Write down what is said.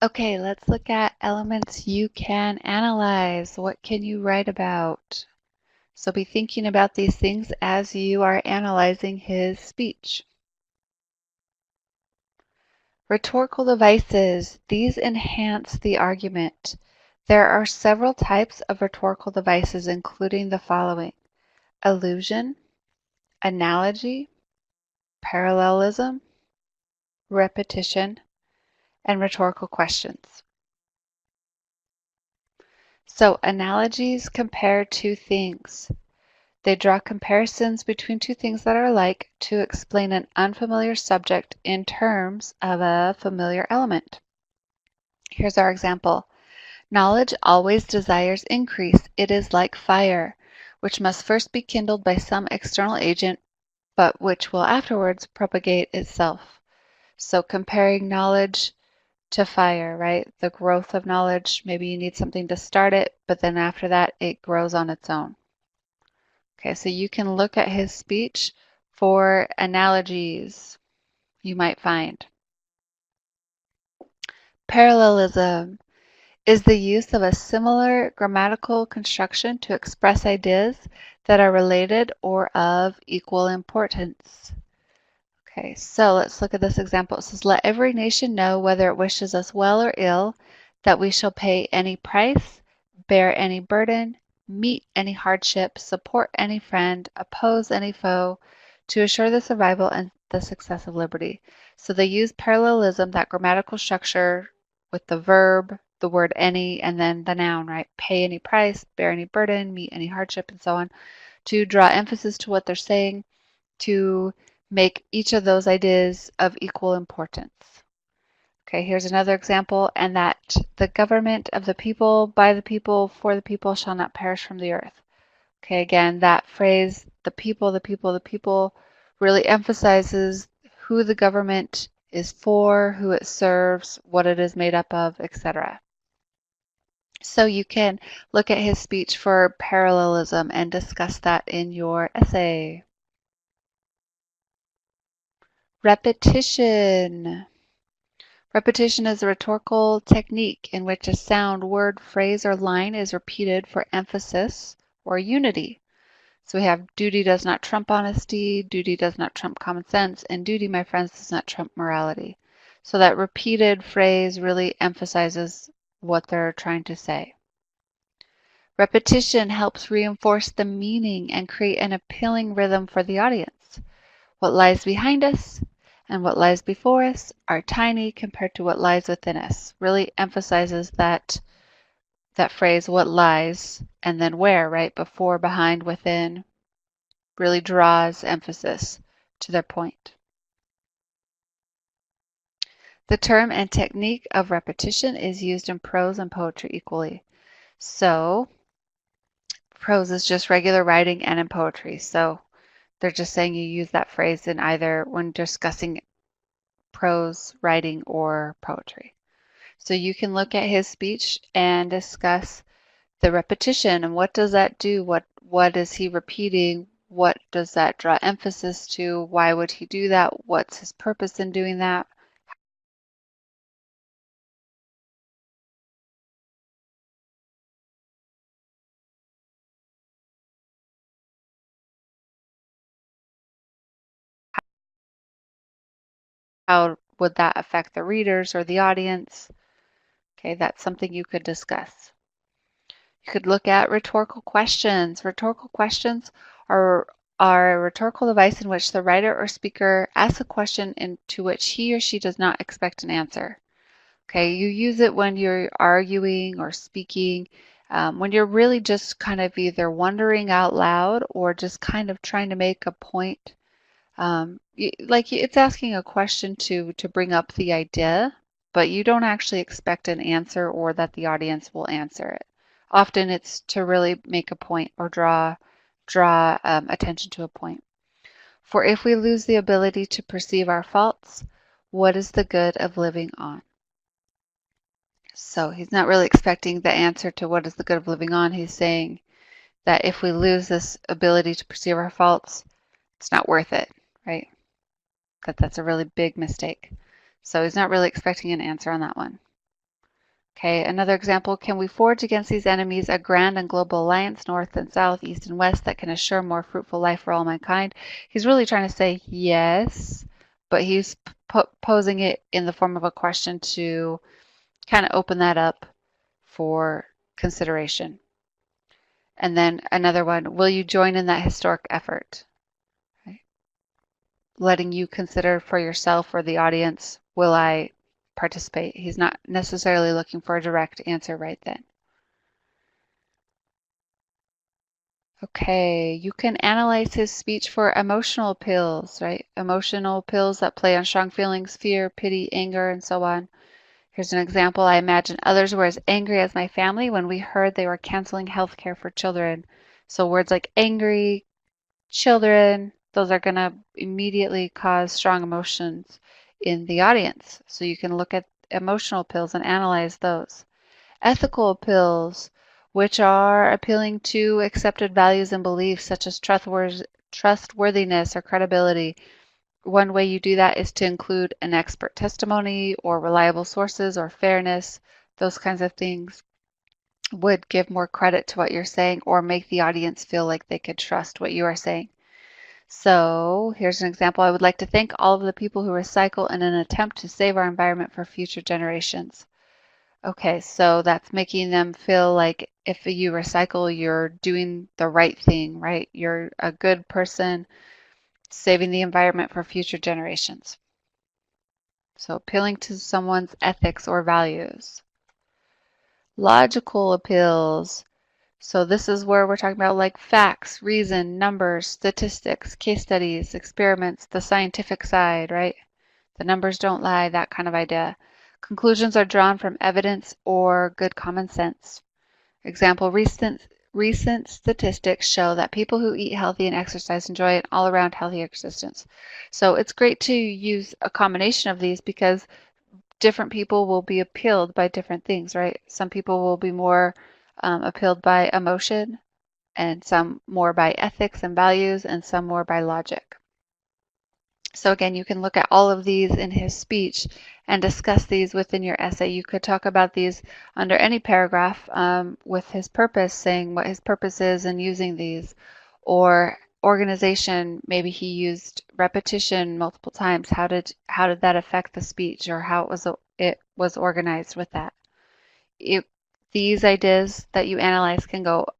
Okay, let's look at elements you can analyze. What can you write about? So be thinking about these things as you are analyzing his speech. Rhetorical devices. These enhance the argument. There are several types of rhetorical devices, including the following: allusion, analogy, parallelism, repetition, and rhetorical questions. So analogies compare two things. They draw comparisons between two things that are alike to explain an unfamiliar subject in terms of a familiar element. Here's our example. Knowledge always desires increase. It is like fire, which must first be kindled by some external agent, but which will afterwards propagate itself. So comparing knowledge to fire, right? The growth of knowledge, maybe you need something to start it, but then after that, it grows on its own. Okay, so you can look at his speech for analogies you might find. Parallelism is the use of a similar grammatical construction to express ideas that are related or of equal importance. Okay, so let's look at this example. It says, let every nation know, whether it wishes us well or ill, that we shall pay any price, bear any burden, meet any hardship, support any friend, oppose any foe, to assure the survival and the success of liberty. So they use parallelism, that grammatical structure with the verb, the word any, and then the noun, right? Pay any price, bear any burden, meet any hardship, and so on, to draw emphasis to what they're saying, to make each of those ideas of equal importance. Okay, here's another example, and that the government of the people, by the people, for the people shall not perish from the earth. Okay, again, that phrase, the people, the people, the people, really emphasizes who the government is for, who it serves, what it is made up of, etc. So you can look at his speech for parallelism and discuss that in your essay. Repetition. Repetition is a rhetorical technique in which a sound, word, phrase, or line is repeated for emphasis or unity. So we have duty does not trump honesty, duty does not trump common sense, and duty, my friends, does not trump morality. So that repeated phrase really emphasizes what they're trying to say. Repetition helps reinforce the meaning and create an appealing rhythm for the audience. What lies behind us and what lies before us are tiny compared to what lies within us. Really emphasizes that phrase, what lies, and then where, right? Before, behind, within, really draws emphasis to their point. The term and technique of repetition is used in prose and poetry equally. So prose is just regular writing and in poetry. So they're just saying you use that phrase in either when discussing prose, writing, or poetry. So you can look at his speech and discuss the repetition and what does that do? What is he repeating? What does that draw emphasis to? Why would he do that? What's his purpose in doing that? How would that affect the readers or the audience? Okay, that's something you could discuss. You could look at rhetorical questions. Rhetorical questions are a rhetorical device in which the writer or speaker asks a question to which he or she does not expect an answer. Okay, you use it when you're arguing or speaking, when you're really just kind of either wondering out loud or just kind of trying to make a point. Like it's asking a question to bring up the idea, but you don't actually expect an answer or that the audience will answer it. Often it's to really make a point or draw attention to a point. For if we lose the ability to perceive our faults, what is the good of living on? So he's not really expecting the answer to what is the good of living on. He's saying that if we lose this ability to perceive our faults, it's not worth it, right? That's a really big mistake. So he's not really expecting an answer on that one. Okay, another example, can we forge against these enemies a grand and global alliance, north and south, east and west, that can assure more fruitful life for all mankind? He's really trying to say yes, but he's posing it in the form of a question to kind of open that up for consideration. And then another one, will you join in that historic effort? Right? Letting you consider for yourself or the audience, will I participate? He's not necessarily looking for a direct answer right then. Okay, you can analyze his speech for emotional pills, right? Emotional pills that play on strong feelings, fear, pity, anger, and so on. Here's an example. I imagine others were as angry as my family when we heard they were canceling health care for children. So words like angry, children, those are going to immediately cause strong emotions in the audience. So you can look at emotional pills and analyze those. Ethical appeals, which are appealing to accepted values and beliefs such as trustworthiness or credibility. One way you do that is to include an expert testimony or reliable sources or fairness. Those kinds of things would give more credit to what you're saying or make the audience feel like they could trust what you are saying. So here's an example. I would like to thank all of the people who recycle in an attempt to save our environment for future generations. Okay, so that's making them feel like if you recycle, you're doing the right thing, right? You're a good person saving the environment for future generations. So appealing to someone's ethics or values. Logical appeals. So this is where we're talking about like facts, reason, numbers, statistics, case studies, experiments, the scientific side, right? The numbers don't lie, that kind of idea. Conclusions are drawn from evidence or good common sense. Example, recent statistics show that people who eat healthy and exercise enjoy an all-around healthy existence. So it's great to use a combination of these because different people will be appealed by different things, right? Some people will be more appealed by emotion, and some more by ethics and values, and some more by logic. So again, you can look at all of these in his speech and discuss these within your essay. You could talk about these under any paragraph with his purpose, saying what his purpose is and using these. Or organization, maybe he used repetition multiple times. How did that affect the speech, or how it was organized with that? These ideas that you analyze can go